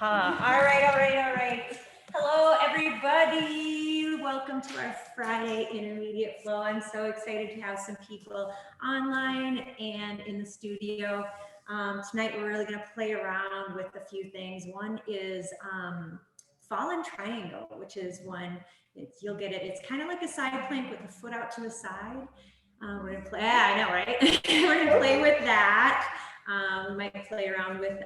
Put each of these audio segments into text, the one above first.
All right, all right, all right. Hello, everybody. Welcome to our Friday intermediate flow. I'm so excited to have some people online and in the studio. Tonight, we're really going to play around with a few things. One is fallen triangle, which is one, you'll get it. It's kind of like a side plank with the foot out to the side. We're going to play, I know, right? We're going to play with that. We might play around with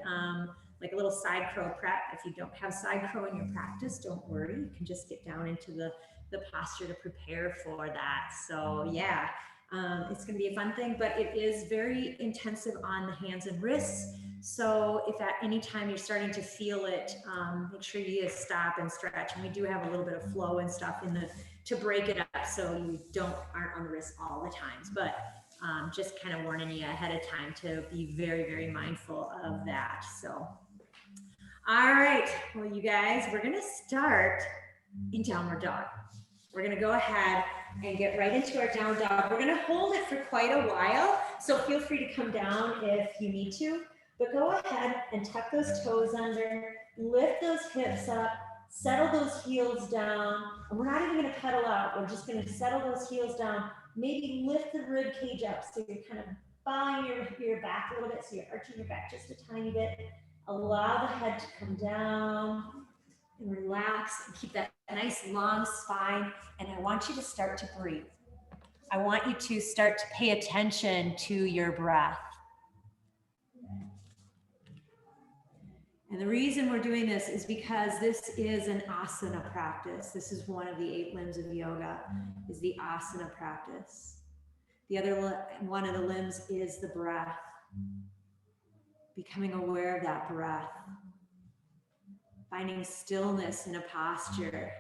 like a little side crow prep. If you don't have side crow in your practice, don't worry. You can just get down into the posture to prepare for that. So yeah, it's going to be a fun thing, but it is very intensive on the hands and wrists. So if at any time you're starting to feel it, make sure you stop and stretch. And we do have a little bit of flow and stuff in the to break it up so you aren't on the wrist all the times. But just kind of warning you ahead of time to be very, very mindful of that. So, all right, well, you guys, we're gonna start in downward dog. We're gonna go ahead and get right into our down dog. We're gonna hold it for quite a while, so feel free to come down if you need to, but go ahead and tuck those toes under, lift those hips up, settle those heels down, and we're not even gonna pedal out, we're just gonna settle those heels down. Maybe lift the rib cage up so you're kind of bowing your back a little bit, so you're arching your back just a tiny bit. Allow the head to come down and relax and keep that nice long spine. And I want you to start to breathe. I want you to start to pay attention to your breath. And the reason we're doing this is because this is an asana practice. This is one of the 8 limbs of yoga, is the asana practice. The other one of the limbs is the breath. Becoming aware of that breath. Finding stillness in a posture.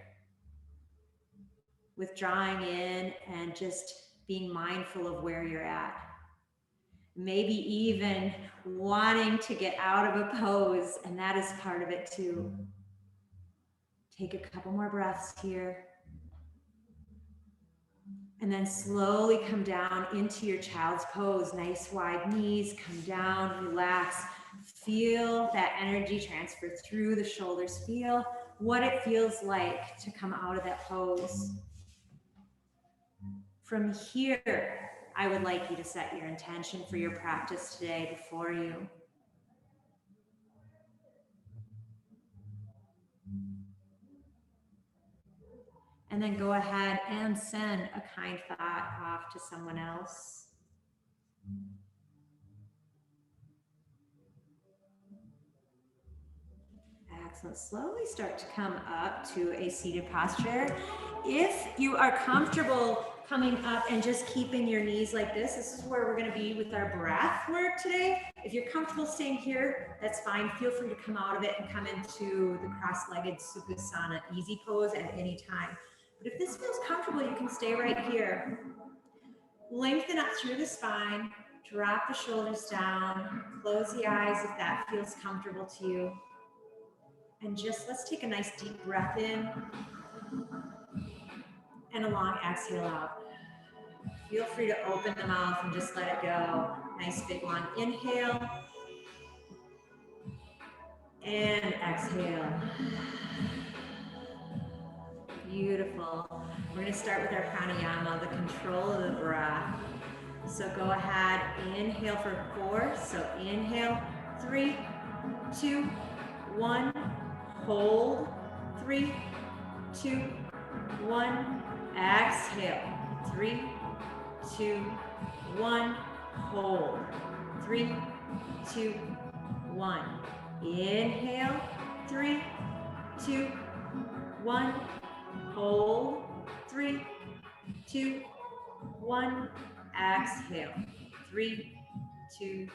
Withdrawing in and just being mindful of where you're at. Maybe even wanting to get out of a pose, and that is part of it too. Take a couple more breaths here. And then slowly come down into your child's pose. Nice wide knees, come down, relax. Feel that energy transfer through the shoulders. Feel what it feels like to come out of that pose. From here, I would like you to set your intention for your practice today before you. And then go ahead and send a kind thought off to someone else. Excellent. Slowly start to come up to a seated posture. If you are comfortable coming up and just keeping your knees like this is where we're going to be with our breath work today. If you're comfortable staying here, that's fine. Feel free to come out of it and come into the cross-legged Sukhasana easy pose at any time. But if this feels comfortable, you can stay right here. Lengthen up through the spine, drop the shoulders down, close the eyes if that feels comfortable to you. And just let's take a nice deep breath in and a long exhale out. Feel free to open the mouth and just let it go. Nice big long inhale and exhale. Beautiful. We're going to start with our pranayama, the control of the breath. So go ahead, inhale for 4. So inhale, 3, 2, 1. Hold, 3, 2, 1. Exhale, 3, 2, 1. Hold, 3, 2, 1. Inhale, 3, 2, 1. Hold, 3, 2, 1. Exhale, 3, 2,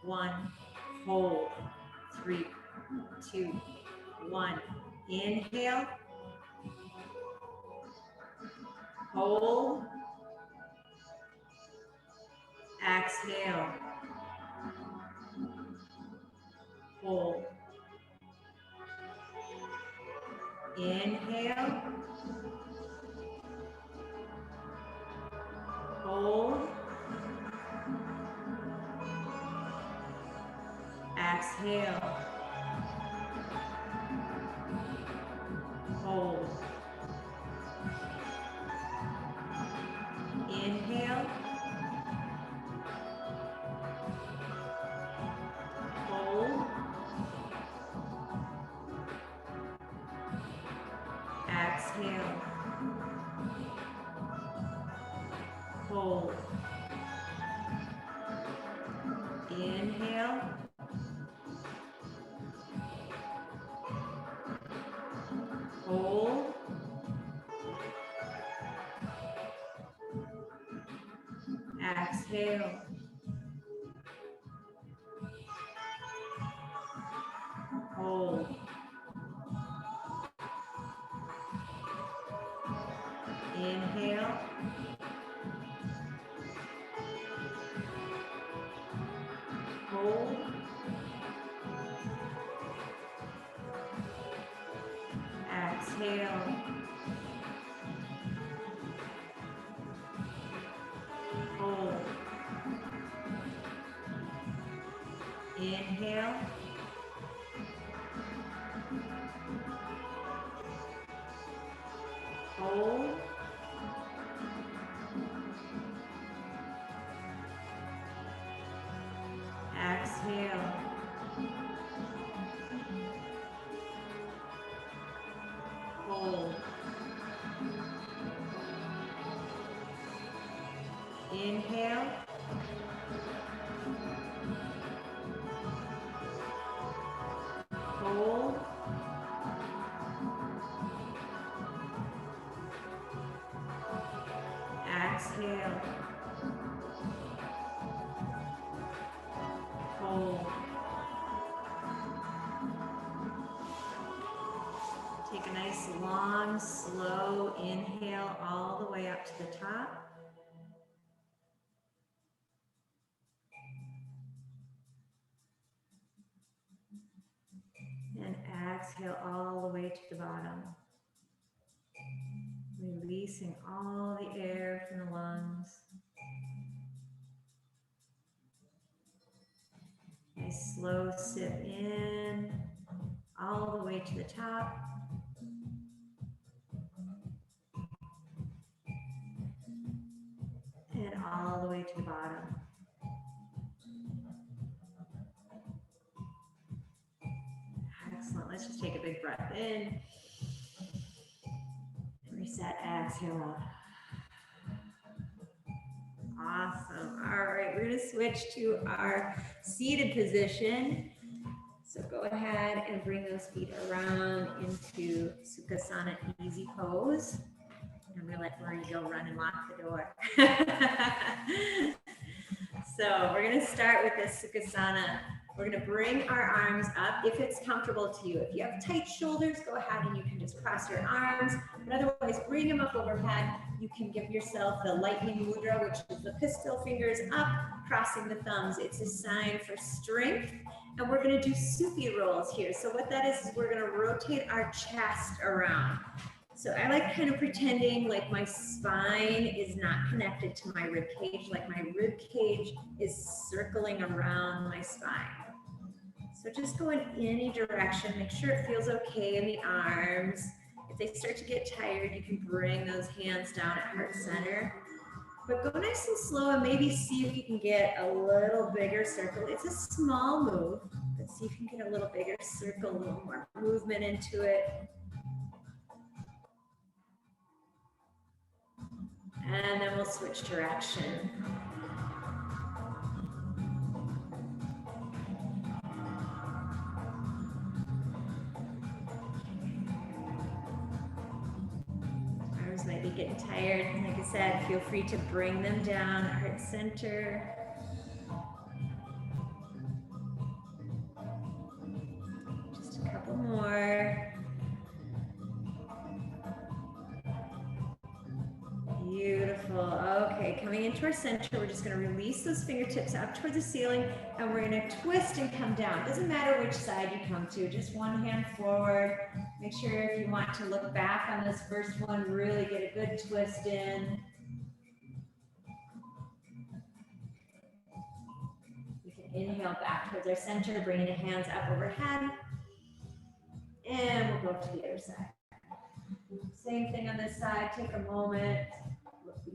1. Hold, 3, 2, 1. Inhale. Hold. Exhale. Hold. Inhale. Hold. Exhale. Exhale. Hold. Inhale. Hold. Exhale. Hold. Inhale. Hold. Exhale. Hold. Inhale. Hold. Exhale. Hold. Take a nice long, slow inhale all the way up to the top. And exhale all the way to the bottom. Releasing all the air from the lungs. Nice slow sip in, all the way to the top. And all the way to the bottom. Excellent. Let's just take a big breath in. And reset, exhale out. Awesome. All right, we're going to switch to our seated position. So go ahead and bring those feet around into Sukhasana Easy Pose. I'm going to let Marie go run and lock the door. So we're going to start with this Sukhasana. We're going to bring our arms up if it's comfortable to you. If you have tight shoulders, go ahead and you can just cross your arms. But otherwise, bring them up overhead. You can give yourself the lightning mudra, which is the pistol fingers up, crossing the thumbs. It's a sign for strength. And we're going to do Suki rolls here. So what that is we're going to rotate our chest around. So I like kind of pretending like my spine is not connected to my rib cage, like my rib cage is circling around my spine. So just go in any direction, make sure it feels okay in the arms. If they start to get tired, you can bring those hands down at heart center. But go nice and slow and maybe see if you can get a little bigger circle. It's a small move, but see if you can get a little bigger circle, a little more movement into it. And then we'll switch direction. Arms might be getting tired. Like I said, feel free to bring them down, heart center. Just a couple more. Beautiful. Okay, coming into our center, we're just going to release those fingertips up towards the ceiling, and we're going to twist and come down. Doesn't matter which side you come to, just one hand forward. Make sure if you want to look back on this first one, really get a good twist in. We can inhale back towards our center, bringing the hands up overhead, and we'll go to the other side. Same thing on this side. Take a moment.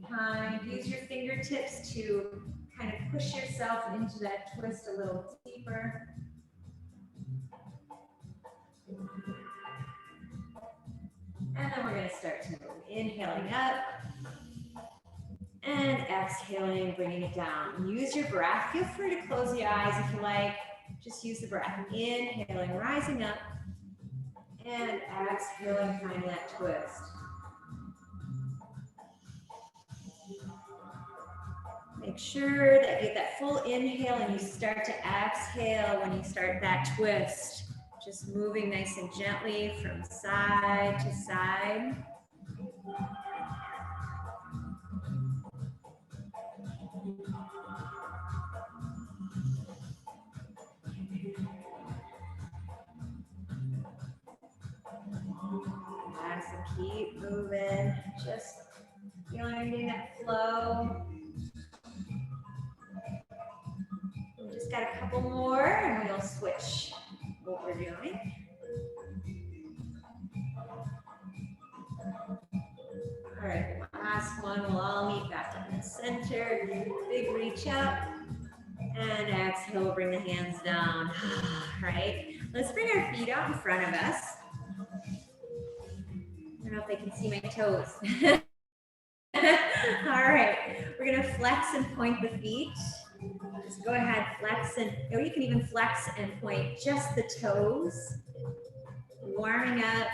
Behind, use your fingertips to kind of push yourself into that twist a little deeper. And then we're going to start to move. Inhaling up and exhaling, bringing it down. Use your breath. Feel free to close the eyes if you like. Just use the breath. Inhaling, rising up, and exhaling, finding that twist. Make sure that you get that full inhale and you start to exhale when you start that twist. Just moving nice and gently from side to side. Awesome, keep moving. Just feeling that flow. We just got a couple more and we'll switch what we're doing. All right, last one, we'll all meet back up in the center. Big reach up and exhale, bring the hands down. All right, let's bring our feet out in front of us. I don't know if they can see my toes. All right, we're gonna flex and point the feet. Just go ahead, flex and, or you can even flex and point just the toes. Warming up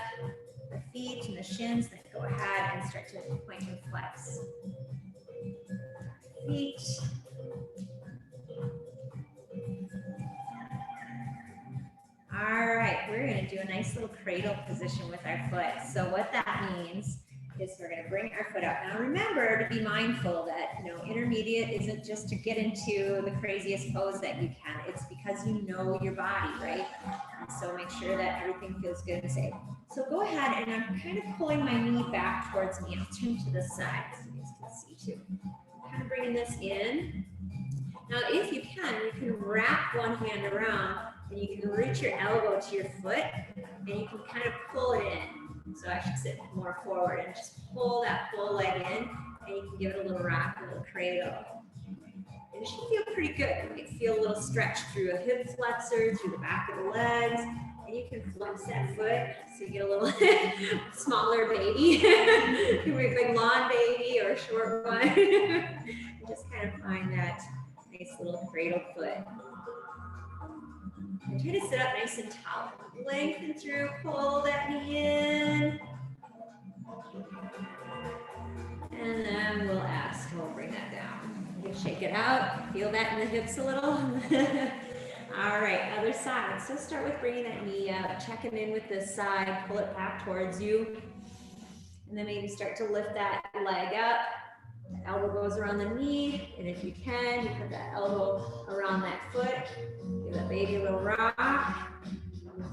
the feet and the shins, then go ahead and start to point and flex. Feet. All right, we're gonna do a nice little cradle position with our foot. So what that means is we're gonna bring our foot up. Now remember to be mindful that, you know, intermediate isn't just to get into the craziest pose that you can. It's because you know your body, right? And so make sure that everything feels good and safe. So go ahead, and I'm kind of pulling my knee back towards me. I'll turn to the side so you guys can see too. Kind of bringing this in. Now, if you can wrap one hand around and you can reach your elbow to your foot and you can kind of pull it in. So I should sit more forward and just pull that full leg in, and you can give it a little rock, a little cradle. And it should feel pretty good. You can feel a little stretch through a hip flexor, through the back of the legs, and you can flex that foot so you get a little smaller baby. You can make like lawn baby or a short one. Just kind of find that nice little cradle foot. And try to sit up nice and tall. Lengthen through, pull that knee in. And then we'll ask, we'll bring that down. You can shake it out, feel that in the hips a little. All right, other side. So start with bringing that knee up, checking in with this side, pull it back towards you. And then maybe start to lift that leg up. The elbow goes around the knee, and if you can, you put that elbow around that foot. Give that baby a little rock.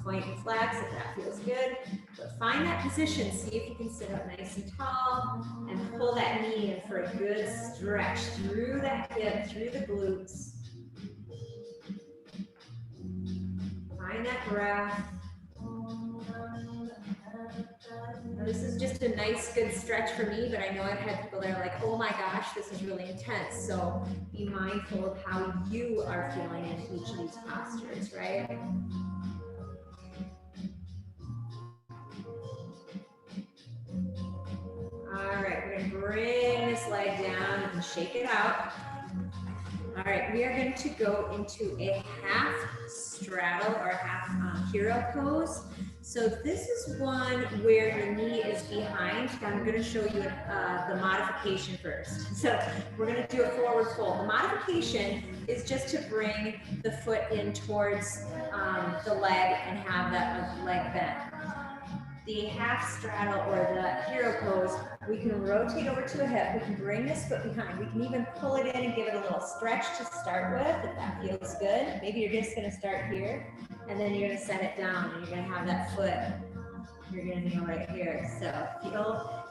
Point and flex if that feels good. But find that position. See if you can sit up nice and tall and pull that knee in for a good stretch through that hip, through the glutes. Find that breath. Now, this is just a nice, good stretch for me, but I know I've had people that are like, oh my gosh, this is really intense. So be mindful of how you are feeling in each of these postures, right? All right, we're gonna bring this leg down and shake it out. All right, we are going to go into a half straddle or half hero pose. So this is one where your knee is behind. I'm going to show you the modification first. So we're going to do a forward fold. The modification is just to bring the foot in towards the leg and have that leg bent. The half straddle or the hero pose, we can rotate over to a hip. We can bring this foot behind. We can even pull it in and give it a little stretch to start with if that feels good. Maybe you're just going to start here and then you're going to set it down and you're going to have that foot. You're going to kneel right here. So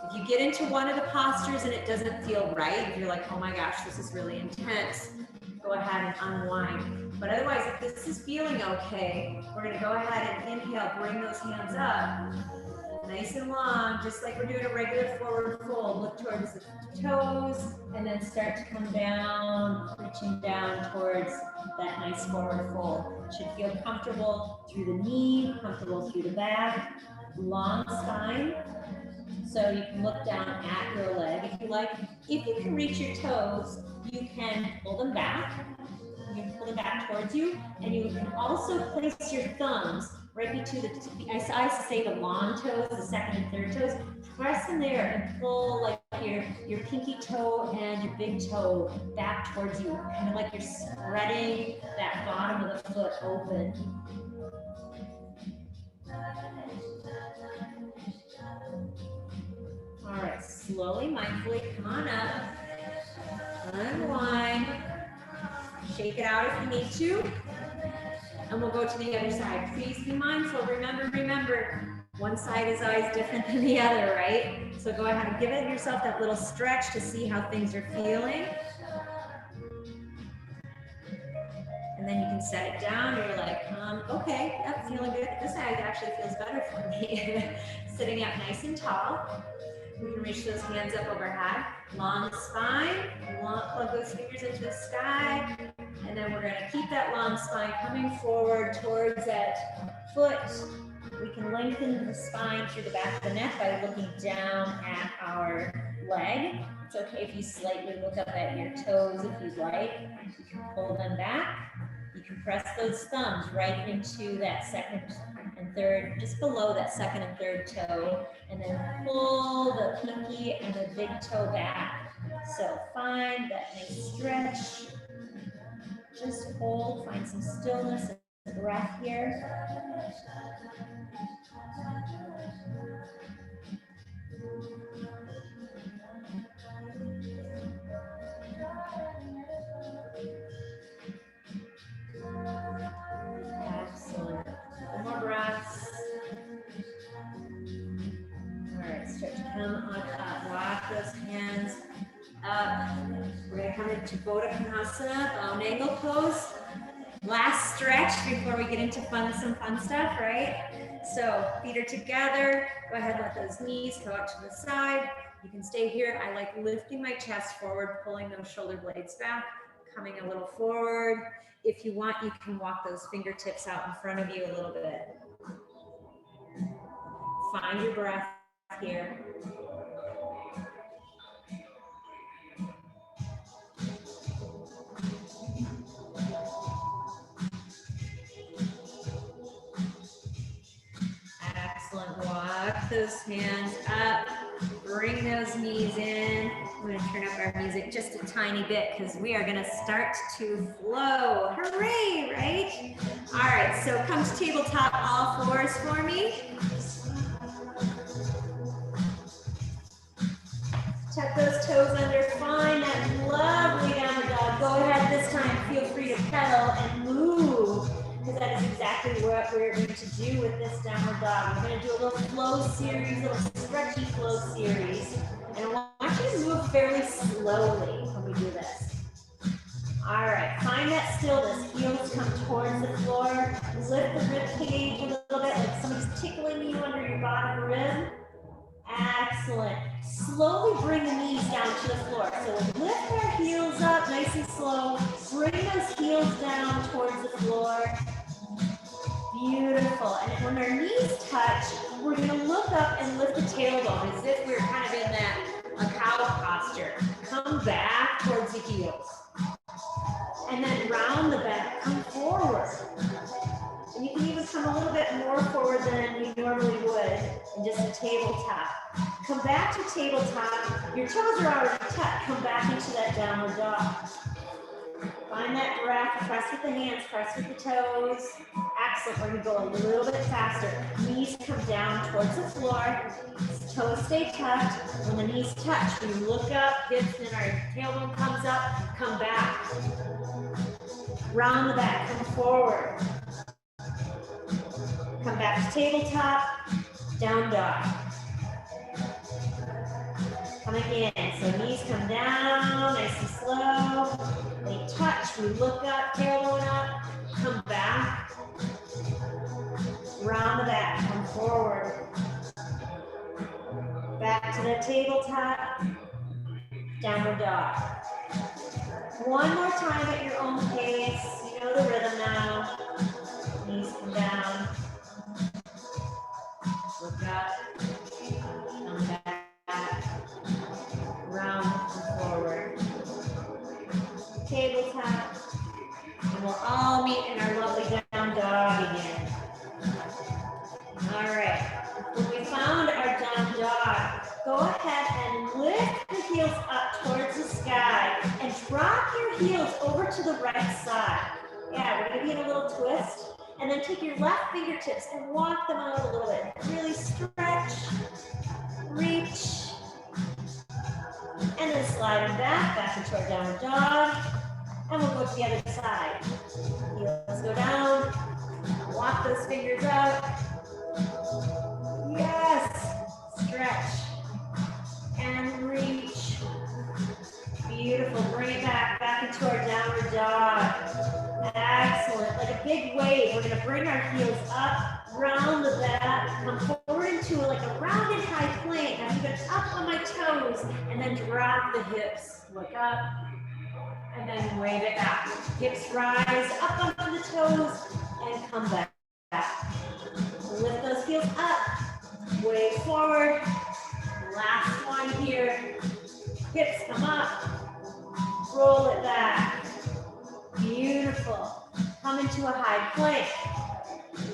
if you get into one of the postures and it doesn't feel right, if you're like, oh my gosh, this is really intense, go ahead and unwind. But otherwise, if this is feeling okay, we're going to go ahead and inhale, bring those hands up. Nice and long, just like we're doing a regular forward fold. Look towards the toes and then start to come down, reaching down towards that nice forward fold. It should feel comfortable through the knee, comfortable through the back, long spine. So you can look down at your leg if you like. If you can reach your toes, you can pull them back. You can pull them back towards you, and you can also place your thumbs right between I used to say the long toes, the second and third toes. Press in there and pull like like your pinky toe and your big toe back towards you, kind of like you're spreading that bottom of the foot open. All right, slowly, mindfully, come on up. Unwind. Shake it out if you need to. And we'll go to the other side. Please be mindful. Remember, one side is always different than the other, right? So go ahead and give it yourself that little stretch to see how things are feeling. And then you can set it down. You're like, okay, yep, feeling good. This side actually feels better for me. Sitting up nice and tall. We can reach those hands up overhead. Long spine. Plug those fingers into the sky. And then we're going to keep that long spine coming forward towards that foot. We can lengthen the spine through the back of the neck by looking down at our leg. It's okay if you slightly look up at your toes if you'd like. You can pull them back. You can press those thumbs right into that second and third, just below that second and third toe, and then pull the pinky and the big toe back. So find that nice stretch. Just hold, find some stillness and breath here. Excellent. One more breath. All right, start to come on up. Walk those hands up. We're going to come into Baddha Konasana, bound angle pose. Last stretch before we get into some fun stuff, right? So feet are together. Go ahead and let those knees go out to the side. You can stay here. I like lifting my chest forward, pulling those shoulder blades back, coming a little forward. If you want, you can walk those fingertips out in front of you a little bit. Find your breath here. Excellent. Walk those hands up. Bring those knees in. I'm going to turn up our music just a tiny bit because we are going to start to flow. Hooray, right? All right, so come to tabletop all fours for me. Tuck those toes under. Find that lovely downward dog. Go ahead this time. Feel free to pedal and move, because that is exactly what we're going to do with this downward dog. We're going to do a little flow series, a little stretchy flow series. And I want you to move fairly slowly when we do this. All right, find that stillness. Heels come towards the floor. Lift the rib cage a little bit, like somebody's tickling you under your bottom rib. Excellent. Slowly bring the knees down to the floor. So lift our heels up nice and slow. Bring those heels down towards the floor. Beautiful. And when our knees touch, we're going to look up and lift the tailbone as if we're kind of in that cow posture. Come back towards the heels. And then round the back. Come forward. And you can even come a little bit more forward than you normally would in just a tabletop. Come back to tabletop. Your toes are already tucked. Come back into that downward dog. Find that breath. Press with the hands. Press with the toes. Excellent. We're going to go a little bit faster. Knees come down towards the floor. Toes stay tucked. When the knees touch, we look up. Hips and our tailbone comes up. Come back. Round the back. Come forward. Come back to tabletop, down dog. Coming in, so knees come down, nice and slow. They touch, we look up, tailbone up, come back. Round the back, come forward. Back to the tabletop, downward dog. One more time at your own pace. You know the rhythm now. Knees come down. Look up, come back, round and forward. Tabletop, and we'll all meet in our lovely down dog again. All right, when we found our down dog, go ahead and lift the twist. And then take your left fingertips and walk them out a little bit. Really stretch, reach, and then slide them back into our downward dog. And we'll go to the other side. Heels go down, walk those fingers out. Yes, stretch and reach. Beautiful, bring it back into our downward dog. Excellent, like a big wave. We're gonna bring our heels up, round the back, come forward into like a rounded high plank. I'm even up on my toes, and then drop the hips. Look up, and then wave it back. Hips rise, up onto the toes, and come back. Lift those heels up, wave forward. Last one here. Hips come up, roll it back. Beautiful. Come into a high plank.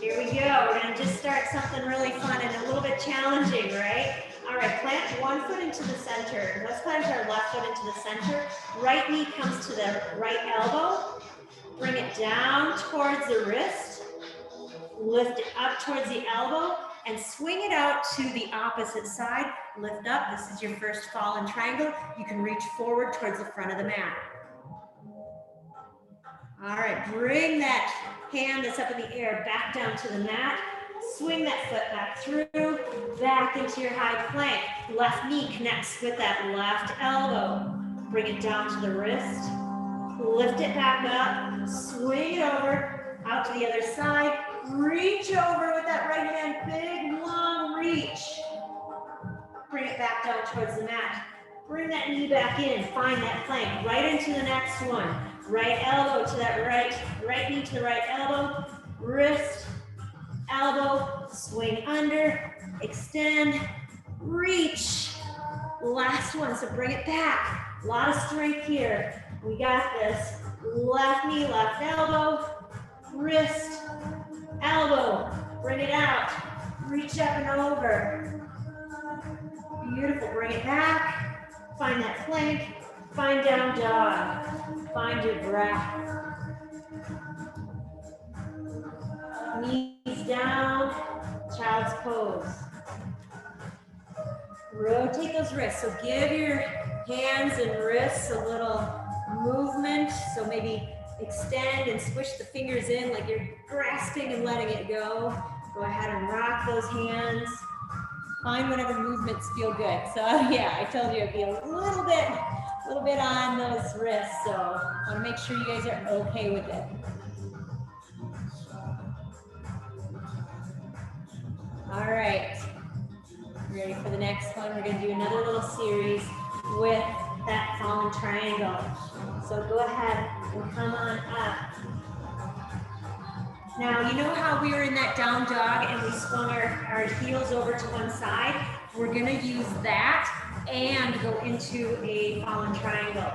Here we go. We're going to just start something really fun and a little bit challenging, right? All right, plant one foot into the center. Let's plant our left foot into the center. Right knee comes to the right elbow. Bring it down towards the wrist. Lift it up towards the elbow and swing it out to the opposite side. Lift up. This is your first fallen triangle. You can reach forward towards the front of the mat. All right, bring that hand that's up in the air back down to the mat. Swing that foot back through, back into your high plank. Left knee connects with that left elbow. Bring it down to the wrist. Lift it back up, swing it over, out to the other side. Reach over with that right hand, big long reach. Bring it back down towards the mat. Bring that knee back in, find that plank, right into the next one. Right elbow to that right knee to the right elbow, wrist, elbow, swing under, extend, reach. Last one, so bring it back. A lot of strength here. We got this. Left knee, left elbow, wrist, elbow. Bring it out. Reach up and over. Beautiful. Bring it back. Find that plank. Find down dog. Find your breath. Knees down. Child's pose. Rotate those wrists. So give your hands and wrists a little movement. So maybe extend and squish the fingers in like you're grasping and letting it go. Go ahead and rock those hands. Find whatever movements feel good. So yeah, I told you it'd be a little bit on those wrists. So I want to make sure you guys are okay with it. All right. Ready for the next one? We're going to do another little series with that fallen triangle. So go ahead and come on up. Now, you know how we were in that down dog and we swung our heels over to one side? We're going to use that and go into a fallen triangle.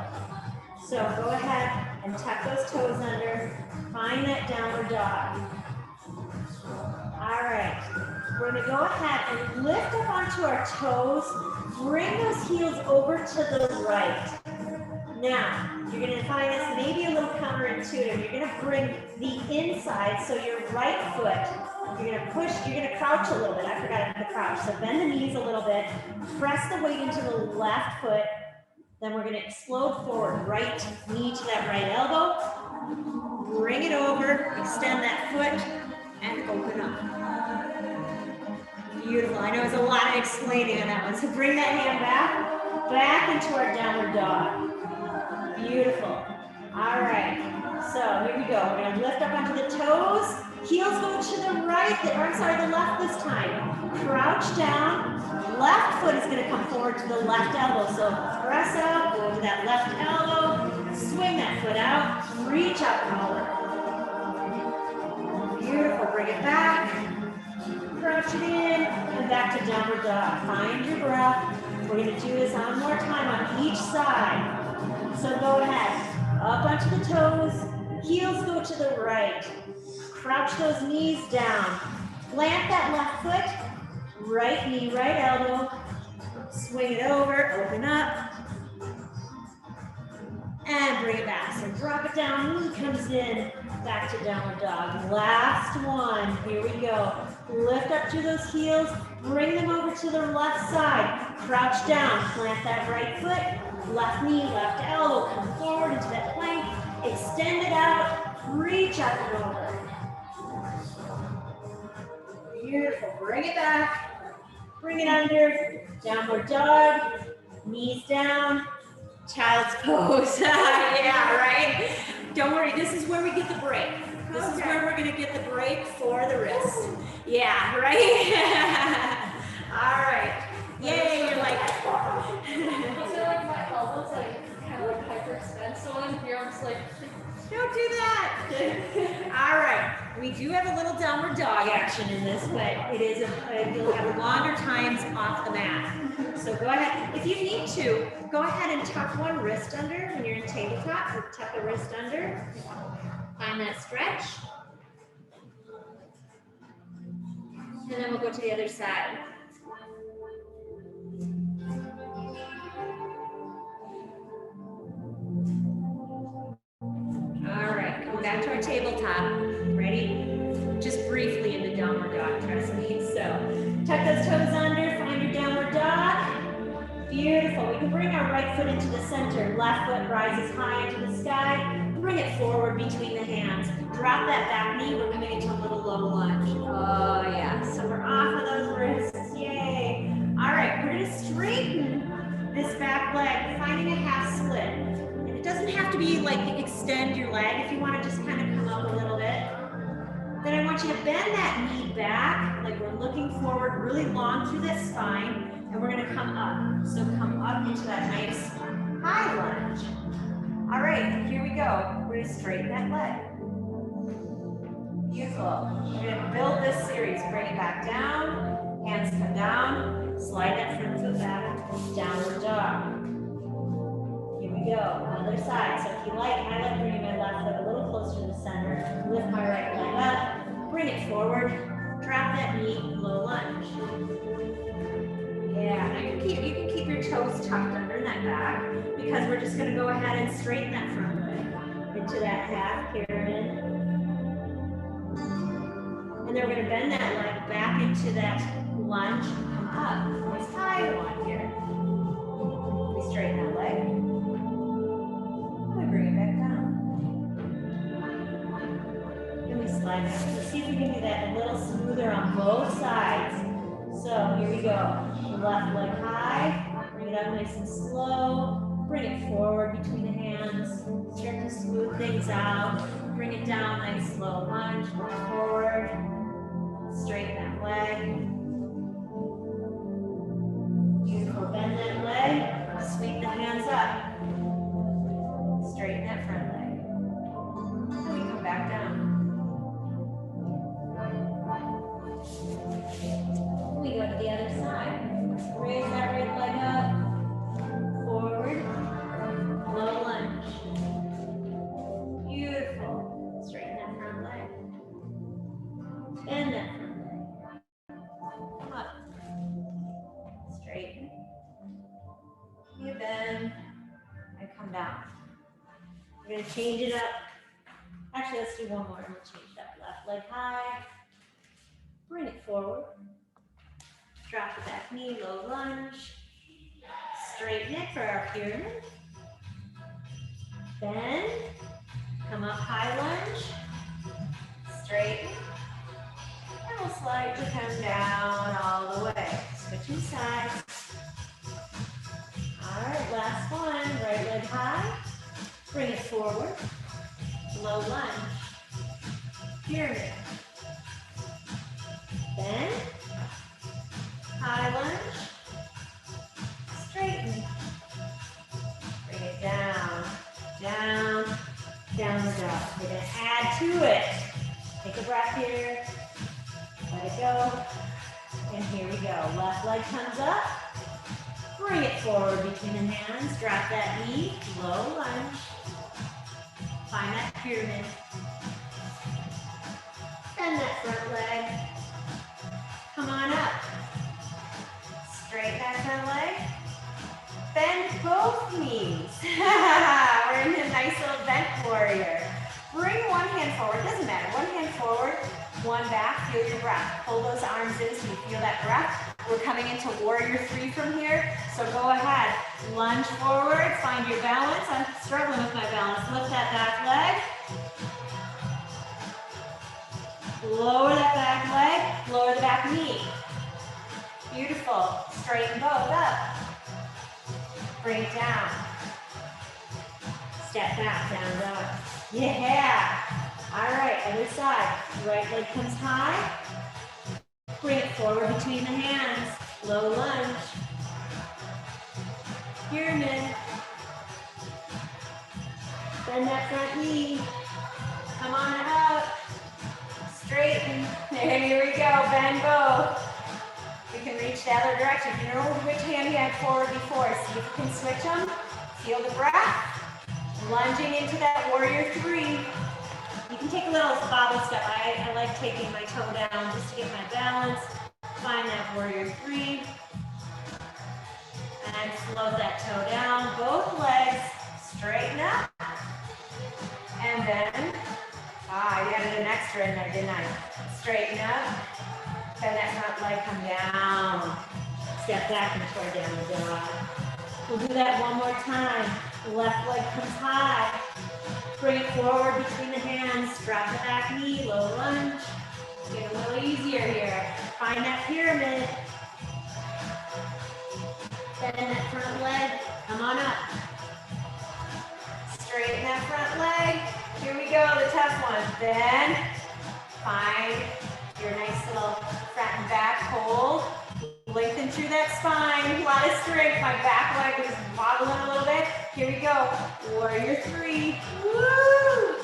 So go ahead and tuck those toes under. Find that downward dog. All right. We're going to go ahead and lift up onto our toes. Bring those heels over to the right. Now, you're going to find this maybe a little counterintuitive. You're going to bring the inside, so your right foot, you're going to push, you're going to crouch a little bit. I forgot to crouch. So bend the knees a little bit. Press the weight into the left foot. Then we're going to explode forward. Right knee to that right elbow. Bring it over. Extend that foot and open up. Beautiful. I know it's a lot of explaining on that one. So bring that hand back into our downward dog. Beautiful. All right. So here we go. We're going to lift up onto the toes. Heels go to the right, the left this time. Crouch down. Left foot is going to come forward to the left elbow. So press out, go to that left elbow, swing that foot out, reach up and over. Beautiful. Bring it back. Crouch it in and back to downward dog. Find your breath. We're going to do this one more time on each side. So go ahead. Up onto the toes. Heels go to the right. Crouch those knees down. Plant that left foot. Right knee, right elbow. Swing it over. Open up. And bring it back. So drop it down. Knee comes in. Back to downward dog. Last one. Here we go. Lift up to those heels. Bring them over to the left side. Crouch down. Plant that right foot. Left knee, left elbow. Come forward into that plank. Extend it out. Reach up and over. Beautiful. Bring it back. Bring it under. Downward dog. Knees down. Child's pose. Yeah, right? Don't worry, this is where we get the break. This is where we're gonna get the break for the wrist. Yeah, right? All right. Yay, you're like. I feel like my elbows kind of hyperextend, so when I'm here, I'm just like. Don't do that. All right. We do have a little downward dog action in this, but it is you'll have longer times off the mat. So go ahead. If you need to, go ahead and tuck one wrist under when you're in tabletop. Or tuck a wrist under. Find that stretch. And then we'll go to the other side. All right, come back to our tabletop. Ready? Just briefly into downward dog, trust me. So, tuck those toes under, find your downward dog. Beautiful. We can bring our right foot into the center. Left foot rises high into the sky. Bring it forward between the hands. Drop that back knee. We're coming into a little low lunge. Oh, yeah. So we're off of those wrists. Yay. All right, we're going to straighten this back leg, finding a half split. It doesn't have to be like extend your leg if you want to just kind of come up a little bit. Then I want you to bend that knee back, like we're looking forward really long through that spine, and we're going to come up. So come up into that nice high lunge. All right, here we go. We're going to straighten that leg. Beautiful. We're going to build this series. Bring it back down, hands come down, slide that front foot back, downward dog. Go, other side. So if you like, I like bringing my left foot a little closer to the center, lift my right leg up, bring it forward, drop that knee, low lunge. Yeah, now you can keep your toes tucked under that back because we're just going to go ahead and straighten that front leg into that half pyramid. And then we're going to bend that leg back into that lunge, come up. Nice high one here. We straighten that leg. Bring it back down. Then we slide down. Let's see if we can do that a little smoother on both sides. So here we go. Left leg high. Bring it up nice and slow. Bring it forward between the hands. Start to smooth things out. Bring it down, nice slow lunge. Forward. Straighten that leg. Beautiful. Bend that leg. Sweep the hands up. Straighten that front leg. And we come back down. We go to the other side. Raise that right leg up. Forward. Low lunge. Beautiful. Straighten that front leg. Bend that front leg. Come up. Straighten. You bend. And come down. We're going to change it up. Actually, let's do one more. We'll change it up. Left leg high. Bring it forward. Drop the back knee, low lunge. Straighten it for our pyramid. Bend. Come up, high lunge. Straighten. And we'll slightly come down all the way. Switching sides. All right, last one. Right leg high. Bring it forward, low lunge, pyramid, bend, high lunge, straighten, bring it down, down, down the dog. We're going to add to it. Take a breath here, let it go, and here we go. Left leg comes up, bring it forward between the hands, drop that knee, low lunge. Find that pyramid. Bend that front leg. Come on up. Straighten that front leg. Bend both knees. We're in a nice little bent warrior. Bring one hand forward, doesn't matter. One hand forward, one back, feel your breath. Pull those arms in so you feel that breath. We're coming into warrior three from here, so go ahead. Lunge forward, find your balance. I'm struggling with my balance. Lift that back leg. Lower that back leg, lower the back knee. Beautiful. Straighten both up. Bring it down. Step back, down, down. Yeah. All right, other side. Right leg comes high. Bring it forward between the hands. Low lunge. Pyramid. Bend that front knee. Come on up. Straighten. Here we go. Bend both. We can reach the other direction. You know which hand you had forward before. See if you can switch them. Feel the breath. Lunging into that warrior three. You can take a little bobble step. I like taking my toe down just to get my balance. Find that warrior three. And slow that toe down. Both legs straighten up. And then, I added an extra in there, didn't I? Straighten up. Bend that front leg, come down. Step back and toward down dog. We'll do that one more time. The left leg comes high. Bring it forward between the hands. Drop the back knee, low lunge. Get a little easier here. Find that pyramid. Bend that front leg. Come on up. Straighten that front leg. Here we go, the tough one. Then find your nice little front and back hold. Lengthen through that spine. A lot of strength. My back leg is wobbling a little bit. Here we go. Warrior three. Woo!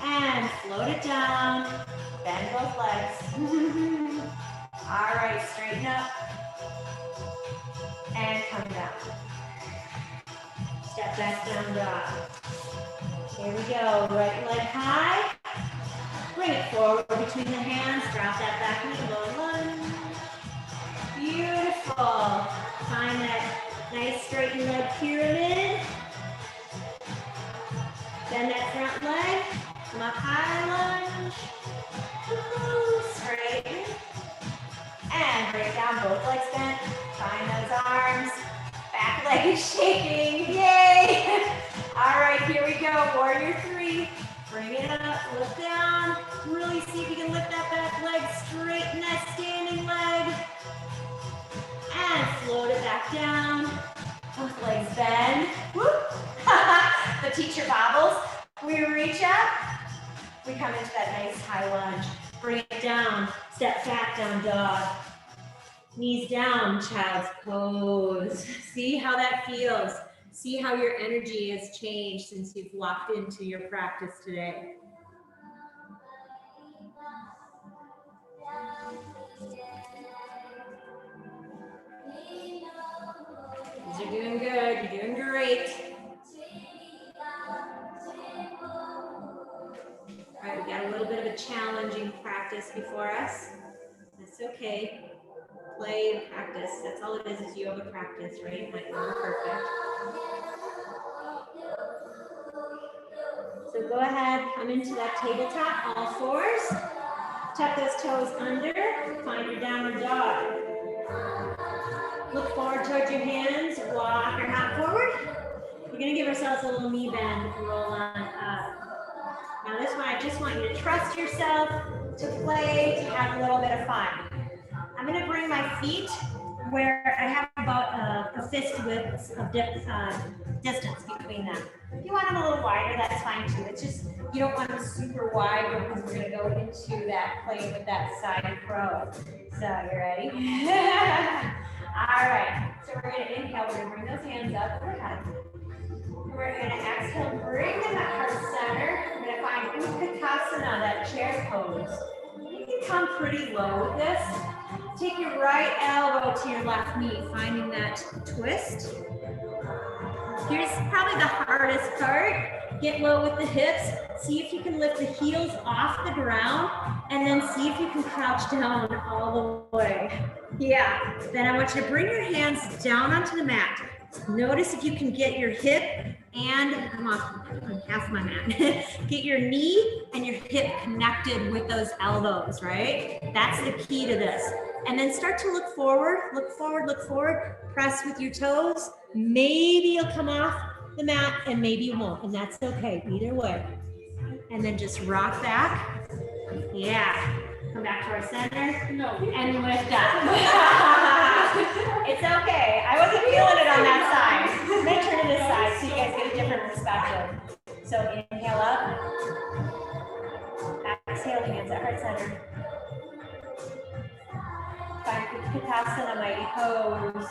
And float it down. Bend both legs. All right, straighten up. And come down. Step back down dog. Here we go. Right leg high. Bring it forward between the hands. Drop that back knee, low lunge. Beautiful. Find that nice straighten leg pyramid. Bend that front leg. Come up high lunge. Woo, straighten. And break down, both legs bent. Find those arms. Back leg is shaking. Yay! All right, here we go. Warrior three. Bring it up, lift down. Really see if you can lift that back leg. Straighten that standing leg. And float it back down. Both legs bend. Whoop. The teacher bobbles. We reach up. We come into that nice high lunge. Bring it down. Step back down dog. Knees down, child's pose. See how that feels. See how your energy has changed since you've locked into your practice today. You're doing good. You're doing great. All right, we got a little bit of a challenging practice before us. That's okay. Play and practice. That's all it is yoga practice, right? It might not be perfect. So go ahead, come into that tabletop, all fours. Tuck those toes under. Find your downward dog. Look forward towards your hands. Walk your hat forward. We're going to give ourselves a little knee bend. Roll on up. Now this one, I just want you to trust yourself, to play, to have a little bit of fun. I'm going to bring my feet where I have about a fist width of distance between them. If you want them a little wider, that's fine too. It's just, you don't want them super wide because we're going to go into that play with that side crow. So, you ready? All right. So we're going to inhale. We're going to bring those hands up overhead. We're going to exhale, bring them at heart center. We're going to find Utkatasana, that chair pose. You can come pretty low with this. Take your right elbow to your left knee, finding that twist. Here's probably the hardest part. Get low with the hips. See if you can lift the heels off the ground, and then see if you can crouch down all the way. Yeah. Then I want you to bring your hands down onto the mat. Notice if you can get your hip and, I'm off half my mat, get your knee and your hip connected with those elbows, right? That's the key to this. And then start to look forward, look forward, look forward, press with your toes. Maybe you'll come off the mat and maybe you won't, and that's okay, either way. And then just rock back. Yeah, come back to our center and lift up. It's okay. I wasn't feeling it on that side. I'm gonna turn to this side so you guys get a different perspective. So inhale up. Exhale, hands at heart center. Find Utkatasana, mighty pose.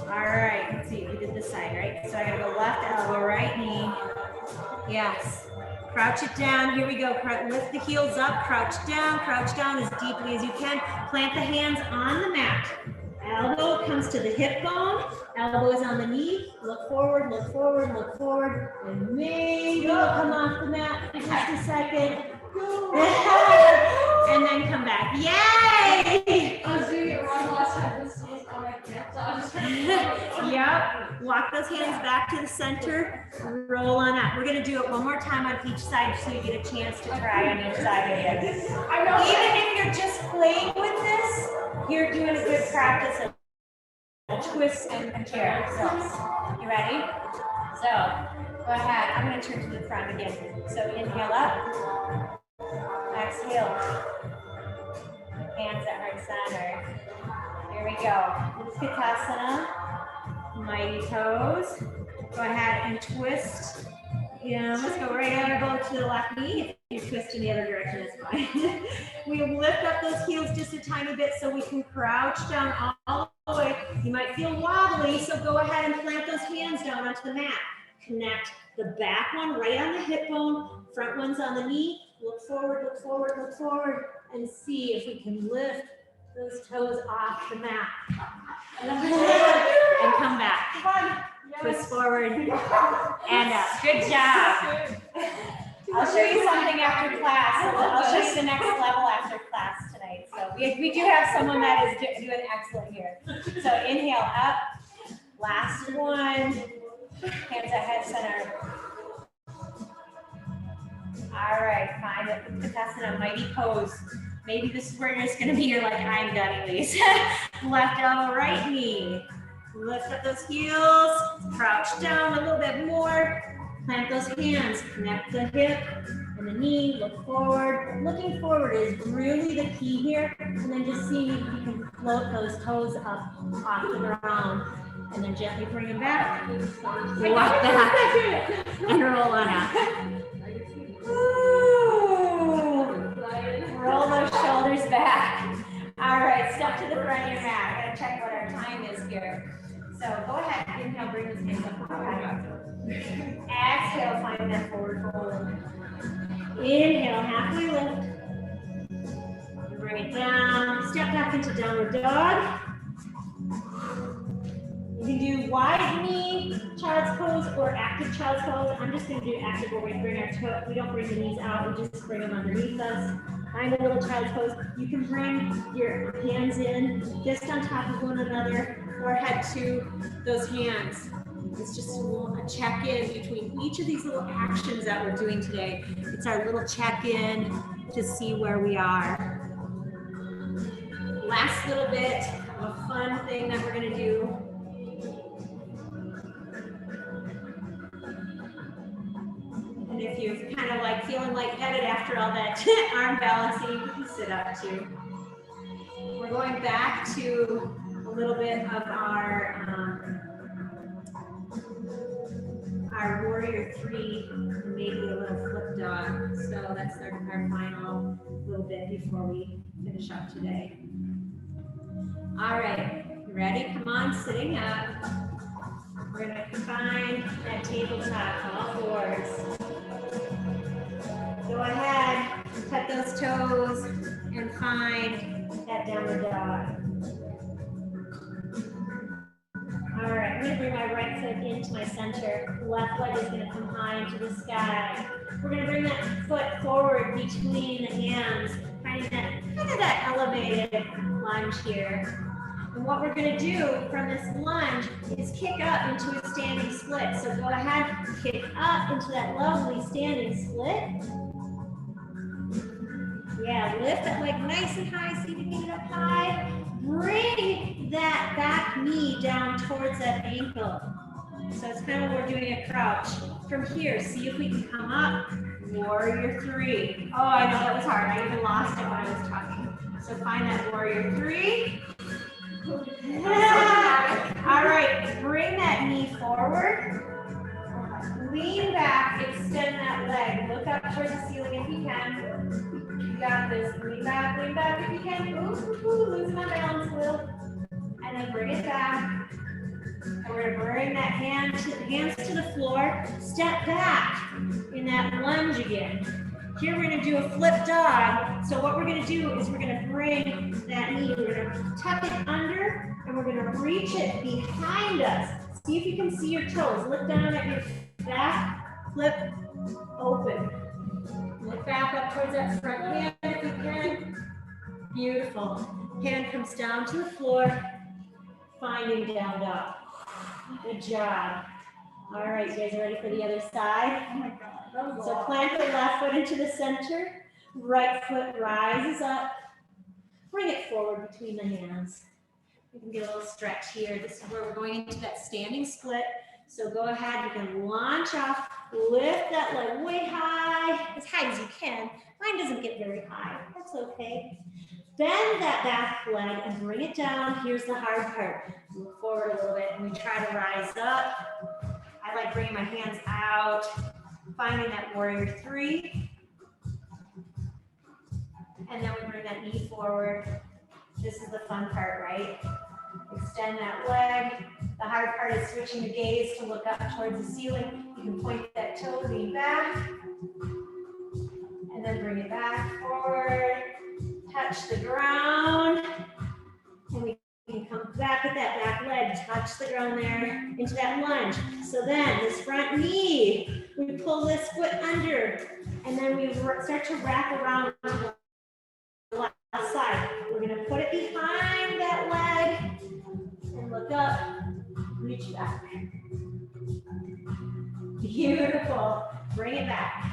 All right, let's see, we did this side, right? So I gotta go left elbow, right knee. Yes. Crouch it down. Here we go. Lift the heels up. Crouch down as deeply as you can. Plant the hands on the mat. Elbow comes to the hip bone. Elbow is on the knee. Look forward, look forward, look forward. And maybe we'll come off the mat for just a second. And then come back. Yay! I was doing it wrong last time. This was on my neck, so I was trying to Yep. Walk those hands back to the center. Roll on up. We're going to do it one more time on each side so you get a chance to try on each side again. Even if you're just playing with this, you're doing a good practice of twists and chair. So, you ready? So, go ahead. I'm going to turn to the front again. So, inhale up. Exhale. Hands at heart center. Here we go. Utkatasana. Mighty toes. Go ahead and twist. Yeah, let's go right elbow to the left knee. If you twist in the other direction, it's fine. We lift up those heels just a tiny bit so we can crouch down all the way. You might feel wobbly, so go ahead and plant those hands down onto the mat. Connect the back one right on the hip bone, front one's on the knee. Look forward, look forward, look forward, and see if we can lift those toes off the mat. And come back. Twist forward and up. Good job. I'll show you something after class. I'll show you the next level after class tonight. So we do have someone that is doing excellent here. So inhale up. Last one. Hands at head center. All right, find the Utkatasana, mighty pose. Maybe this is where you're just going to be. You're like, I'm done, Elise. Left elbow, right knee. Lift up those heels. Crouch down a little bit more. Plant those hands. Connect the hip and the knee. Look forward. Looking forward is really the key here. And then just see if you can float those toes up off the ground. And then gently bring them back. Walk back and roll on up. Ooh. Roll those shoulders back. All right, step to the front of your mat. I gotta check what our time is here. So go ahead, inhale, bring those hands up high. Exhale, find that forward fold. Inhale, halfway lift. Bring it down. Step back into downward dog. You can do wide knee child's pose or active child's pose. I'm just going to do active where we bring our toe, we don't bring the knees out, we just bring them underneath us. Find a little child's pose. You can bring your hands in just on top of one another or head to those hands. It's just a check-in between each of these little actions that we're doing today. It's our little check-in to see where we are. Last little bit of a fun thing that we're going to do. And if you're kind of like feeling lightheaded after all that arm balancing, you can sit up too. We're going back to a little bit of our warrior three, maybe a little flip dog. So that's our final little bit before we finish up today. All right, you ready? Come on, sitting up. We're going to combine that tabletop, all fours. Go ahead, cut those toes, and find that downward dog. All right, I'm going to bring my right foot into my center. Left leg is going to come high into the sky. We're going to bring that foot forward between the hands, finding that kind of that elevated lunge here. And what we're gonna do from this lunge is kick up into a standing split. So go ahead, kick up into that lovely standing split. Yeah, lift that leg nice and high so you can get it up high. Bring that back knee down towards that ankle. So it's kind of like we're doing a crouch. From here, see if we can come up. Warrior three. Oh, I know that was hard. I even lost it when I was talking. So find that warrior three. Yeah. All right, bring that knee forward. Lean back, extend that leg. Look up towards the ceiling if you can. You got this. Lean back if you can. Ooh, losing my balance a little. And then bring it back. And we're gonna bring that hands to the floor. Step back in that lunge again. Here we're gonna do a flip dog. So what we're gonna do is we're gonna bring that knee, we're gonna tuck it under, and we're gonna reach it behind us. See if you can see your toes. Look down at your back, flip, open. Look back up towards that front hand if you can. Beautiful. Hand comes down to the floor, finding down dog. Good job. All right, you guys are ready for the other side? Oh my God. So plant the left foot into the center. Right foot rises up. Bring it forward between the hands. You can get a little stretch here. This is where we're going into that standing split. So go ahead, you can launch off, lift that leg way high as you can. Mine doesn't get very high, that's okay. Bend that back leg and bring it down. Here's the hard part. Move forward a little bit and we try to rise up. I like bringing my hands out, finding that warrior three. And then we bring that knee forward. This is the fun part, right? Extend that leg. The hard part is switching the gaze to look up towards the ceiling. You can point that toe, lean back, and then bring it back forward. Touch the ground, and we can come back with that back leg, touch the ground there, into that lunge. So then this front knee, we pull this foot under, and then we start to wrap around to the left side. We're gonna put it behind that leg, and look up, reach back. Beautiful, bring it back.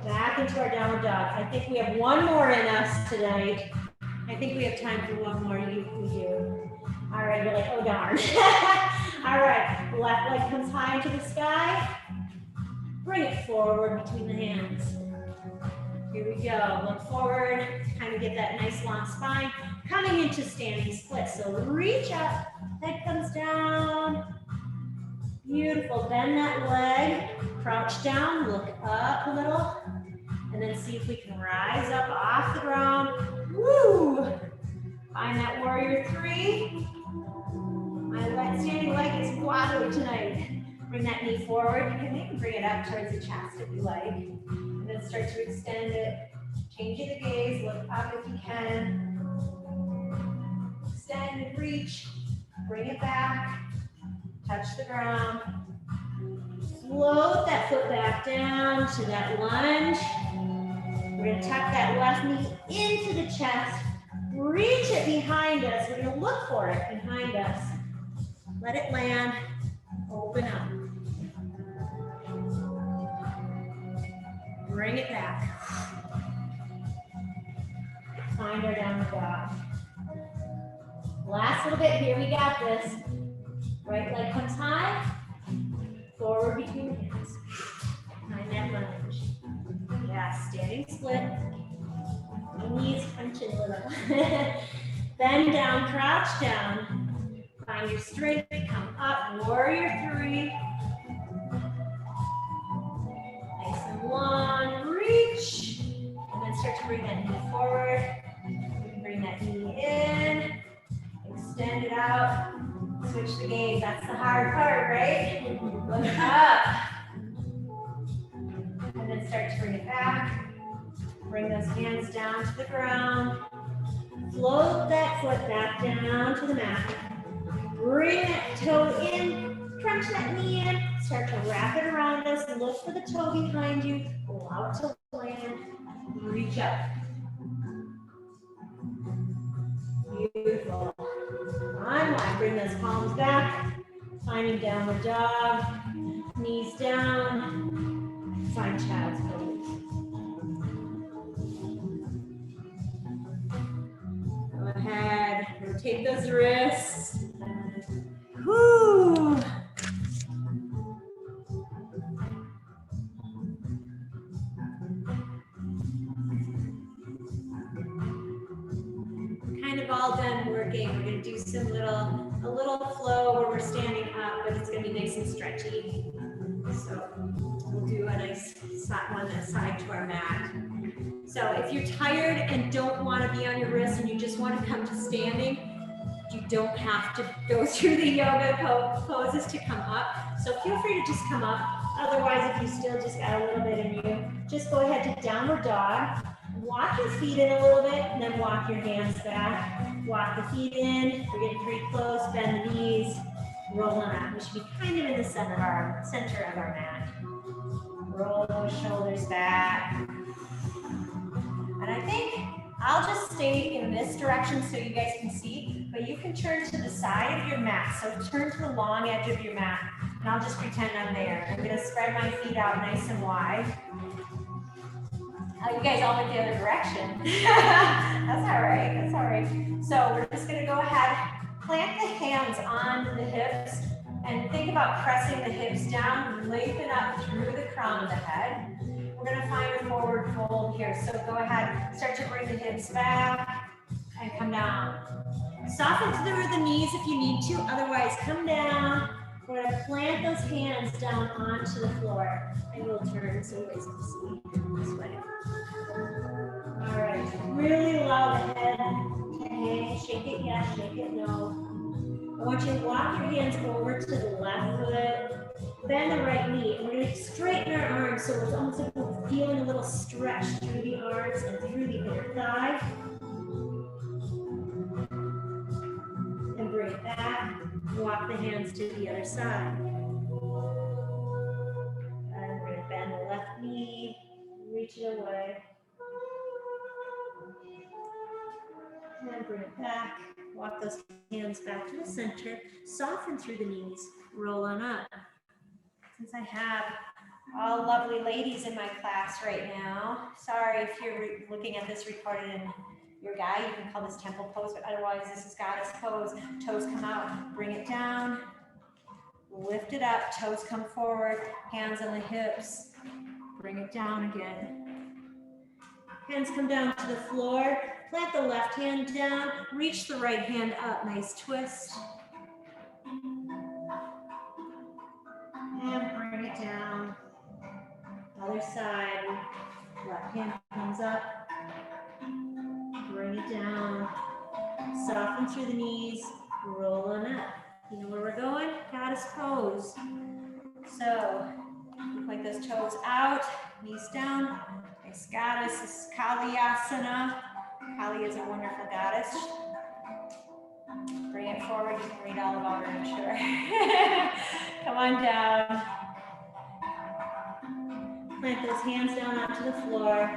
Back into our downward dog. I think we have one more in us tonight. I think we have time for one more. We do. All right, you're like, oh darn. All right, left leg comes high into the sky. Bring it forward between the hands. Here we go. Look forward, kind of get that nice long spine. Coming into standing split. So reach up, head comes down. Beautiful. Bend that leg, crouch down, look up a little, and then see if we can rise up off the ground. Woo! Find that warrior three. My standing leg is wobbly tonight. Bring that knee forward. You can even bring it up towards the chest if you like. And then start to extend it. Changing the gaze, look up if you can. Extend and reach. Bring it back. Touch the ground. Float that foot back down to that lunge. We're going to tuck that left knee into the chest. Reach it behind us. We're going to look for it behind us. Let it land. Open up. Bring it back. Find our downward dog. Last little bit here. We got this. Right leg comes high, forward between the hands. Find that lunge. Yeah, standing split. Knees crunching a little. Bend down, crouch down. Find your strength, come up, warrior three. Nice and long, reach. And then start to bring that knee forward. You can bring that knee in, extend it out. Switch the gaze, that's the hard part, right? Look up. And then start to bring it back. Bring those hands down to the ground. Float that foot back down to the mat. Bring that toe in, crunch that knee in. Start to wrap it around us. Look for the toe behind you. Allow it to land. Reach up. Beautiful. bring those palms back, finding downward dog, knees down, find child's pose. Go ahead, rotate those wrists. Whoo! Kind of all done working. We're going to do some a little flow where we're standing up, but it's going to be nice and stretchy. So we'll do a nice one that's side to our mat. So if you're tired and don't want to be on your wrists and you just want to come to standing, you don't have to go through the yoga poses to come up. So feel free to just come up. Otherwise, if you still just got a little bit in you, just go ahead to downward dog. Walk your feet in a little bit and then walk your hands back. Walk the feet in. We're getting pretty close. Bend the knees. Roll on up. We should be kind of in the center of our mat. Roll those shoulders back. And I think I'll just stay in this direction so you guys can see, but you can turn to the side of your mat. So turn to the long edge of your mat, and I'll just pretend I'm there. I'm gonna spread my feet out nice and wide. You guys all went the other direction. That's all right, that's all right. So we're just gonna go ahead, plant the hands on the hips, and think about pressing the hips down, lengthen up through the crown of the head. We're gonna find a forward fold here. So go ahead, start to bring the hips back and come down. Soften through the knees if you need to, otherwise come down. We're gonna plant those hands down onto the floor. And we'll turn so you guys can see this way. All right, really allow the head to hang. Shake it, yes, shake it, no. I want you to walk your hands over to the left foot, bend the right knee, and we're going to straighten our arms so it's almost like we're feeling a little stretch through the arms and through the inner thigh. And bring it back. Walk the hands to the other side. And we're going to bend the left knee, reach it away. And bring it back. Walk those hands back to the center. Soften through the knees. Roll on up. Since I have all lovely ladies in my class right now, sorry if you're looking at this recorded in your guy, you can call this temple pose, but otherwise this is goddess pose. Toes come out, bring it down, lift it up, toes come forward, hands on the hips, bring it down again. Hands come down to the floor, plant the left hand down, reach the right hand up, nice twist. And bring it down. Other side, left hand comes up, bring it down, soften through the knees, roll on up. You know where we're going? Goddess pose. So, point those toes out, knees down. Nice goddess, this is Kaliyasana. Kali is a wonderful goddess. Bring it forward, you can read all about her, I'm sure. Come on down. Plant those hands down onto the floor.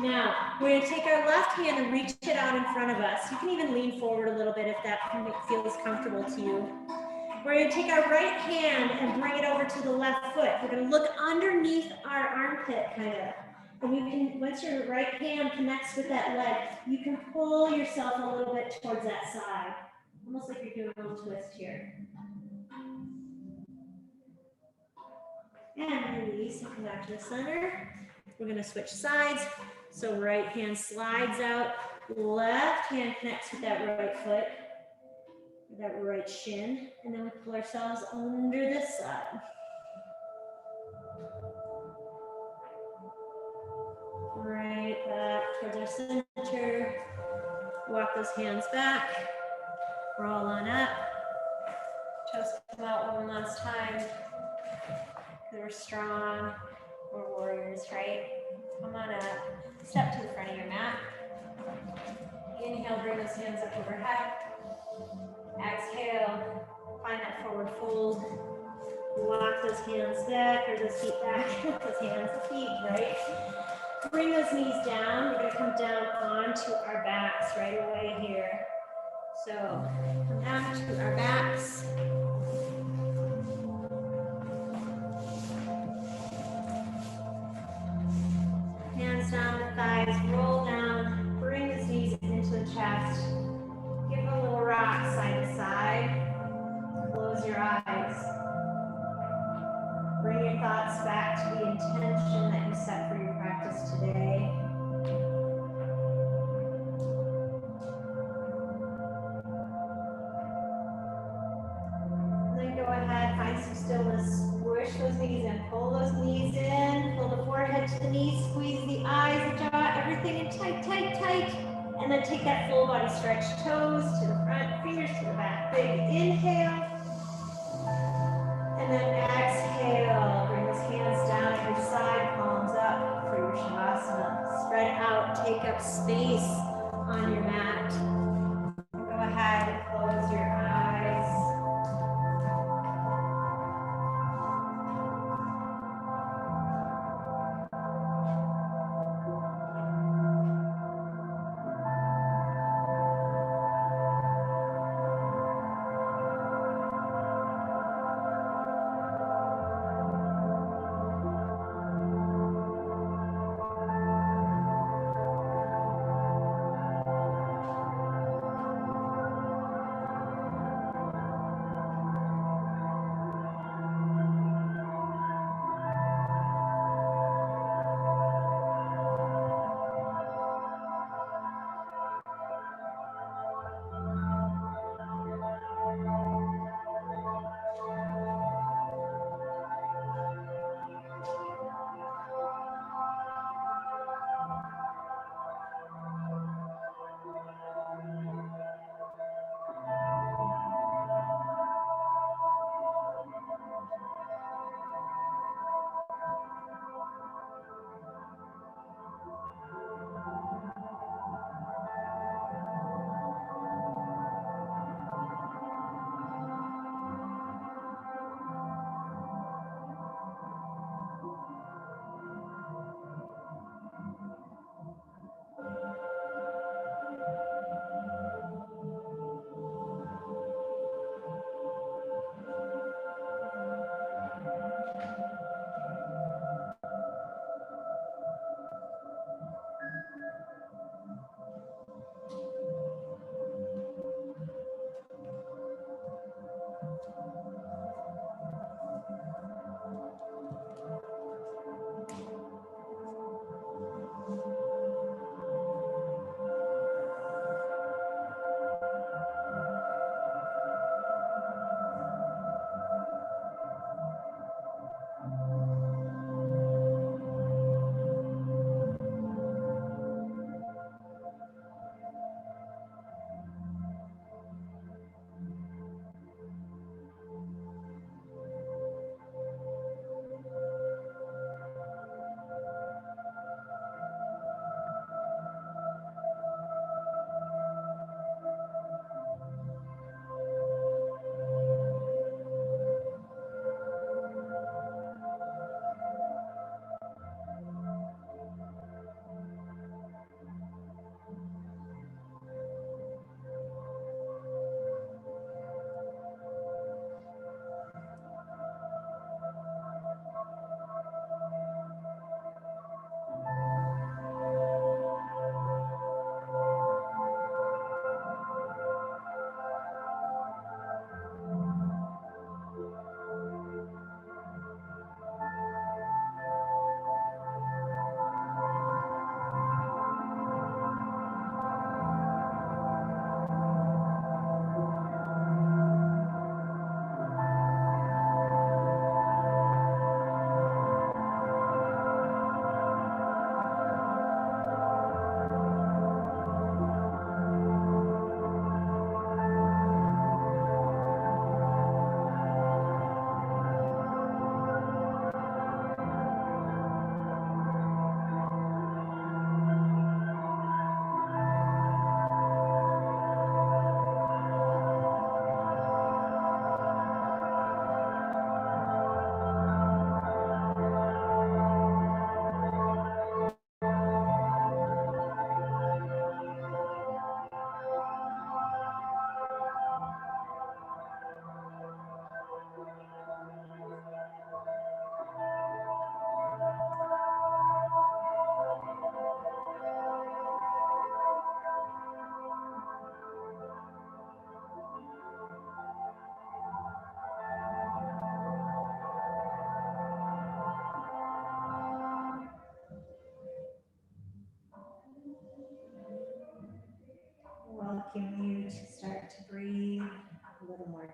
Now, we're going to take our left hand and reach it out in front of us. You can even lean forward a little bit if that feels comfortable to you. We're going to take our right hand and bring it over to the left foot. We're going to look underneath our armpit, kind of. And you can, once your right hand connects with that leg, you can pull yourself a little bit towards that side. Almost like you're doing a little twist here. And release and come back to the center. We're going to switch sides. So right hand slides out, left hand connects with that right foot, that right shin, and then we pull ourselves under this side. Right back towards our center. Walk those hands back. Roll on up. Toes come out one last time. We're strong. We're warriors, right? Come on up. Step to the front of your mat. Inhale, bring those hands up overhead. Exhale, find that forward fold. Walk those hands back, or those feet back. Those hands, the feet, right? Bring those knees down. We're going to come down onto our backs right away here. So come down to our backs. Hands down the thighs, roll down, bring the knees into the chest. Give a little rock side to side. Close your eyes. Bring your thoughts back to the intention that you set for your practice today. And then go ahead, find some stillness. Push those knees in, pull those knees in, pull the forehead to the knees, squeeze the eyes, the jaw, everything in tight, tight, tight. And then take that full body stretch, toes to the front, fingers to the back. Big inhale. And then exhale. Bring those hands down at your side, palms up for your Shavasana. Spread out, take up space on your mat. Go ahead and close your eyes.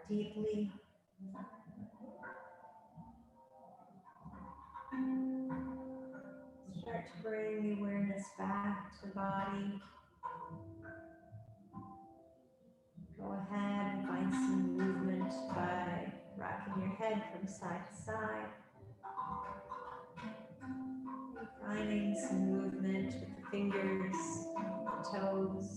deeply. Start to bring the awareness back to the body. Go ahead and find some movement by rocking your head from side to side. Finding some movement with the fingers, the toes.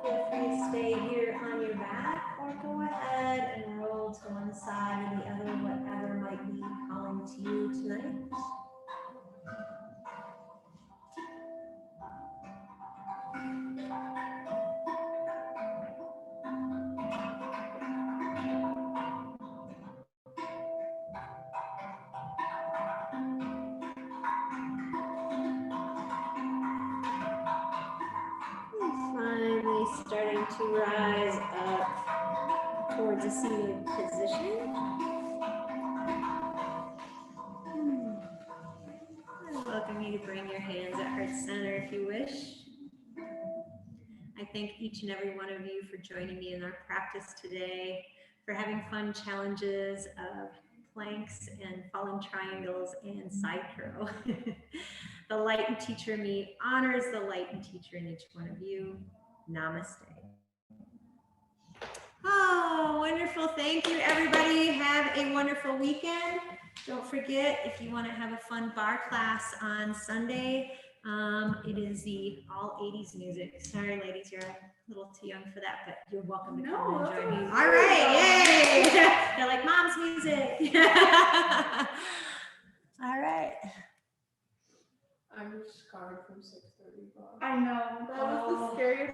Feel free to stay here on your back or go ahead and roll to one side or the other, whatever might be calling to you tonight. And finally starting to rise up towards a seated position. I welcome you to bring your hands at heart center if you wish. I thank each and every one of you for joining me in our practice today, for having fun challenges of planks and fallen triangles and side curl. The light and teacher in me honors the light and teacher in each one of you. Namaste. Oh, wonderful. Thank you, everybody. Have a wonderful weekend. Don't forget, if you want to have a fun bar class on Sunday, it is the all 80s music. Sorry, ladies, you're a little too young for that, but you're welcome to come and join me. All right, yay! They're like, mom's music. All right. I'm scarred from 6:30. I know. That was the scariest